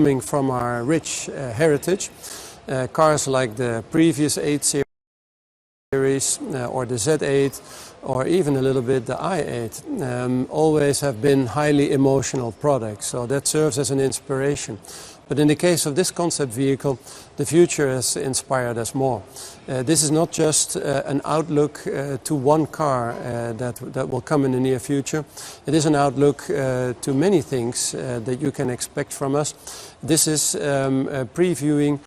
coming from our rich heritage. Cars like the previous 8 series or the Z8 or even a little bit the i8 always have been highly emotional products, so that serves as an inspiration. But in the case of this concept vehicle, the future has inspired us more. This is not just an outlook to one car that will come in the near future. It is an outlook to many things that you can expect from us. This is previewing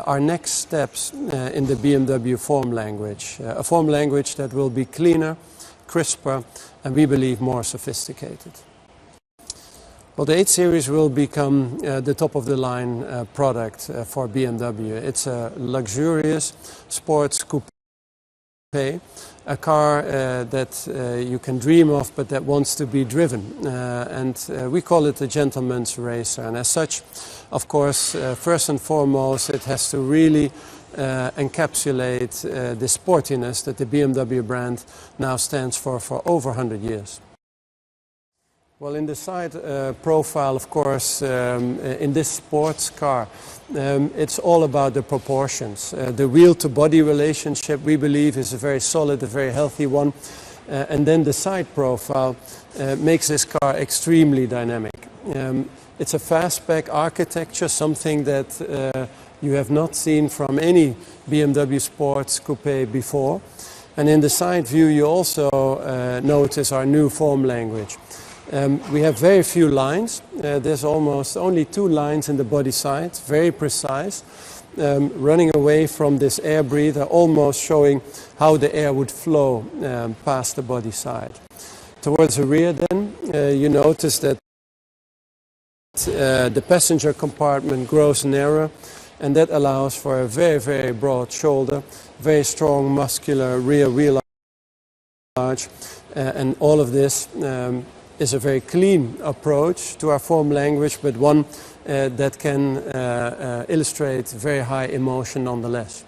our next steps in the BMW form language. A form language that will be cleaner, crisper, and we believe more sophisticated. Well, the 8 Series will become the top-of-the-line product for BMW. It's a luxurious sports coupe, a car that you can dream of, but that wants to be driven. And we call it a gentleman's racer. And as such, of course, first and foremost, it has to really encapsulate the sportiness that the BMW brand now stands for over 100 years. Well, in the side profile, of course, in this sports car, it's all about the proportions. The wheel-to-body relationship, we believe, is a very solid, a very healthy one. And then the side profile makes this car extremely dynamic. It's a fastback architecture, something that you have not seen from any BMW sports coupe before. And in the side view, you also notice our new form language. We have very few lines. There's almost only 2 lines in the body side, very precise, running away from this air breather, almost showing how the air would flow past the body side. Towards the rear then, you notice that the passenger compartment grows narrower, and that allows for a very, very broad shoulder, very strong muscular rear wheel arch, and all of this is a very clean approach to our form language, but one that can illustrate very high emotion nonetheless.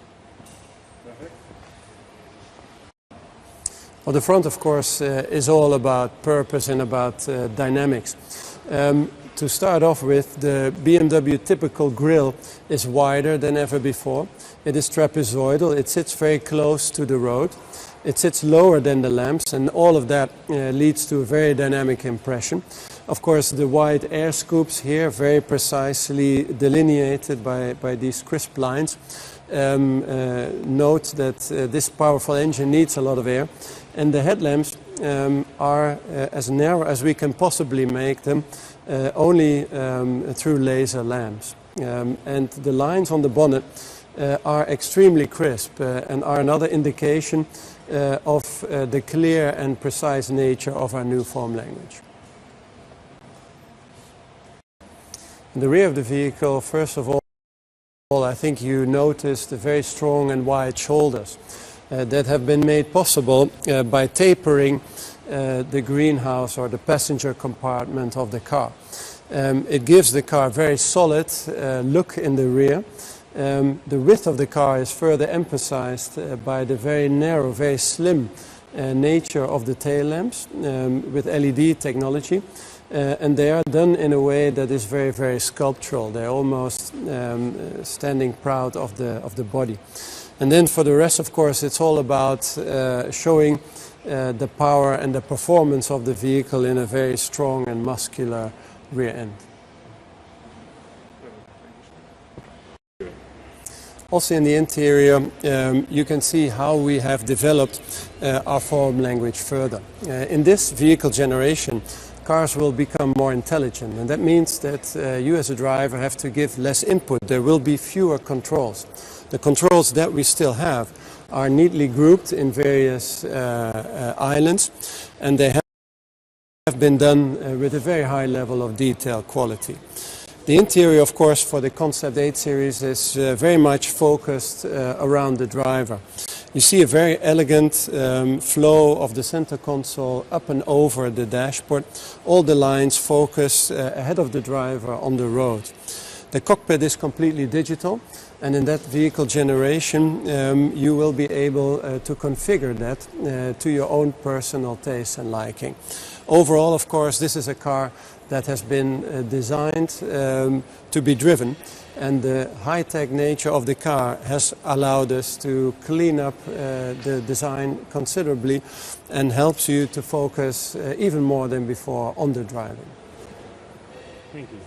Well, the front, of course, is all about purpose and about dynamics. To start off with, the BMW typical grille is wider than ever before. It is trapezoidal, it sits very close to the road. It sits lower than the lamps, and all of that leads to a very dynamic impression. Of course, the wide air scoops here, very precisely delineated by these crisp lines, note that this powerful engine needs a lot of air. And the headlamps are as narrow as we can possibly make them, only through laser lamps. And the lines on the bonnet are extremely crisp and are another indication of the clear and precise nature of our new form language. In the rear of the vehicle, first of all, I think you notice the very strong and wide shoulders that have been made possible by tapering the greenhouse or the passenger compartment of the car. It gives the car a very solid look in the rear. The width of the car is further emphasized by the very narrow, very slim nature of the tail lamps with LED technology. And they are done in a way that is very, very sculptural. They're almost standing proud of the body. And then for the rest, of course, it's all about showing the power and the performance of the vehicle in a very strong and muscular rear end. Also in the interior, you can see how we have developed our form language further. In this vehicle generation, cars will become more intelligent, and that means that you as a driver have to give less input. There will be fewer controls. The controls that we still have are neatly grouped in various islands, and they have been done with a very high level of detail quality. The interior, of course, for the Concept 8 series is very much focused around the driver. You see a very elegant flow of the center console up and over the dashboard. All the lines focus ahead of the driver on the road. The cockpit is completely digital. And in that vehicle generation, you will be able to configure that to your own personal taste and liking. Overall, of course, this is a car that has been designed to be driven, and the high-tech nature of the car has allowed us to clean up the design considerably and helps you to focus even more than before on the driving. Thank you.